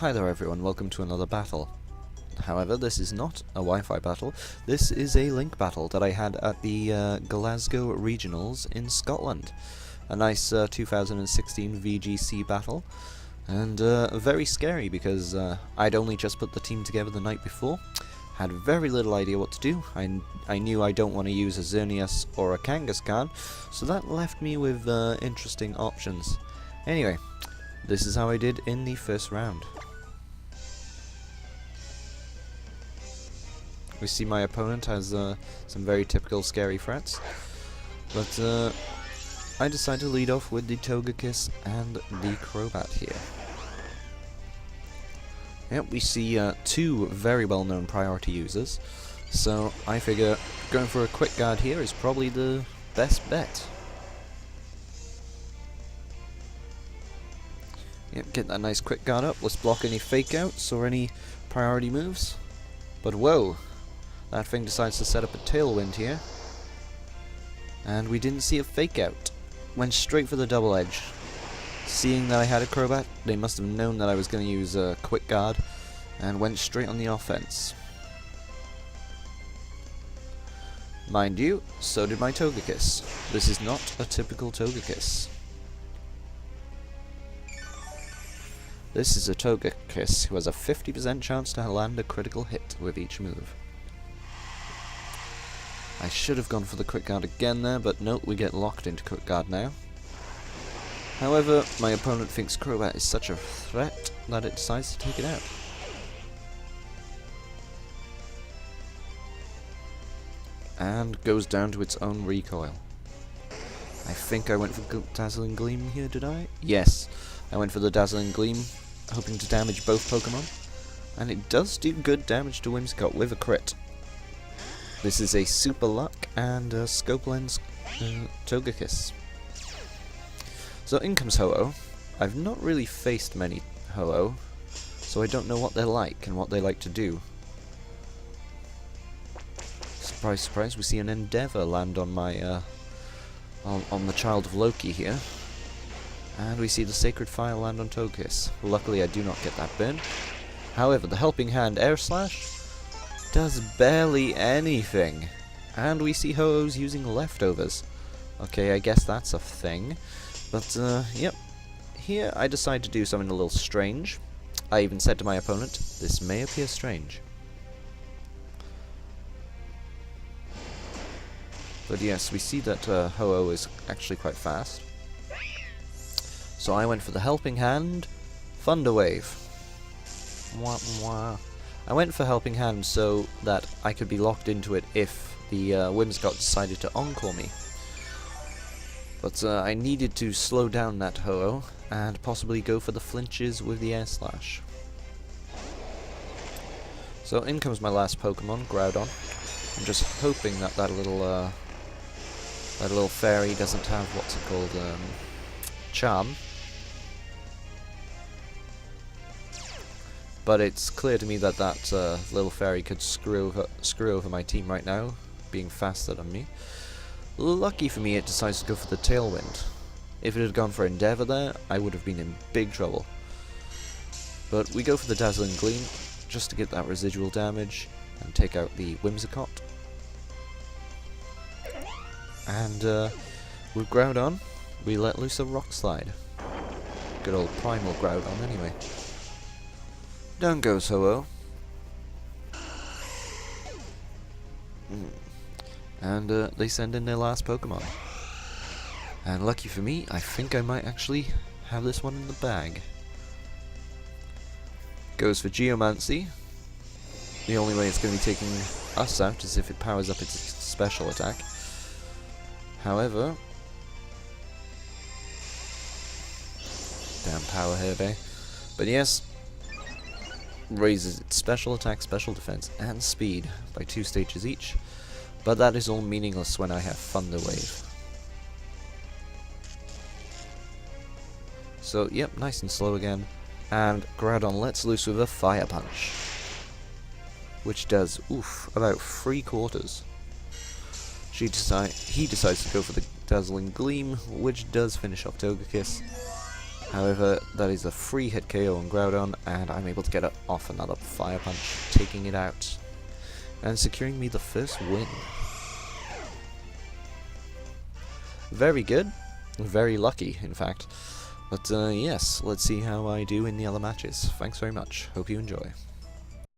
Hi there everyone, welcome to another battle. However, this is not a Wi-Fi battle, this is a link battle that I had at the Glasgow Regionals in Scotland. A nice 2016 VGC battle, and very scary because I'd only just put the team together the night before, had very little idea what to do. I knew I don't want to use a Xerneas or a Kangaskhan, so that left me with interesting options. Anyway, this is how I did in the first round. We see my opponent has some very typical scary threats, but I decide to lead off with the Togekiss and the Crobat here. Yep, we see two very well-known priority users, so I figure going for a quick guard here is probably the best bet. Yep, get that nice quick guard up. Let's block any fake outs or any priority moves. But whoa, that thing decides to set up a tailwind here. And we didn't see a fake out. Went straight for the double edge. Seeing that I had a Crobat, they must have known that I was going to use a quick guard and went straight on the offense. Mind you, so did my Togekiss. This is not a typical Togekiss. This is a Togekiss who has a 50% chance to land a critical hit with each move. I should have gone for the quick guard again there, but nope, we get locked into quick guard now. However, my opponent thinks Crobat is such a threat that it decides to take it out. And goes down to its own recoil. I think I went for Dazzling Gleam here, did I? Yes, I went for the Dazzling Gleam, hoping to damage both Pokemon. And it does do good damage to Whimsicott with a crit. This is a Super Luck and Scope Lens Togekiss. So in comes Ho-Oh. I've not really faced many Ho-Oh, so I don't know what they're like and what they like to do. Surprise, surprise, we see an Endeavour land on my on the Child of Loki here. And we see the Sacred Fire land on Togekiss. Luckily I do not get that burn. However, the Helping Hand Air Slash does barely anything. And we see Ho-Ohs using leftovers. Okay, I guess that's a thing. But, yep. Here I decide to do something a little strange. I even said to my opponent, this may appear strange. But yes, we see that Ho-Oh is actually quite fast. So I went for the Helping Hand, Thunder Wave. Mwah, mwah. I went for Helping Hand so that I could be locked into it if the Whimsicott decided to Encore me. But I needed to slow down that Ho-Oh and possibly go for the flinches with the Air Slash. So in comes my last Pokemon, Groudon. I'm just hoping that that little fairy doesn't have what's it called, Charm. But it's clear to me that that little fairy could screw over my team right now, being faster than me. Lucky for me, it decides to go for the Tailwind. If it had gone for Endeavour there, I would have been in big trouble. But we go for the Dazzling Gleam, just to get that residual damage, and take out the Whimsicott. And with Groudon, we let loose a Rock Slide. Good old Primal Groudon anyway. Down goes Ho-Oh. And they send in their last Pokemon. And lucky for me, I think I might actually have this one in the bag. Goes for Geomancy. The only way it's going to be taking us out is if it powers up its special attack. However... damn power herbe. But yes... raises its special attack, special defense, and speed by 2 stages each, but that is all meaningless when I have Thunder Wave. So, yep, nice and slow again, and Groudon lets loose with a Fire Punch, which does, oof, about 3/4. He decides to go for the Dazzling Gleam, which does finish off Togekiss. However, that is a free hit KO on Groudon, and I'm able to get off another Fire Punch, taking it out, and securing me the first win. Very good. Very lucky, in fact. But yes, let's see how I do in the other matches. Thanks very much. Hope you enjoy.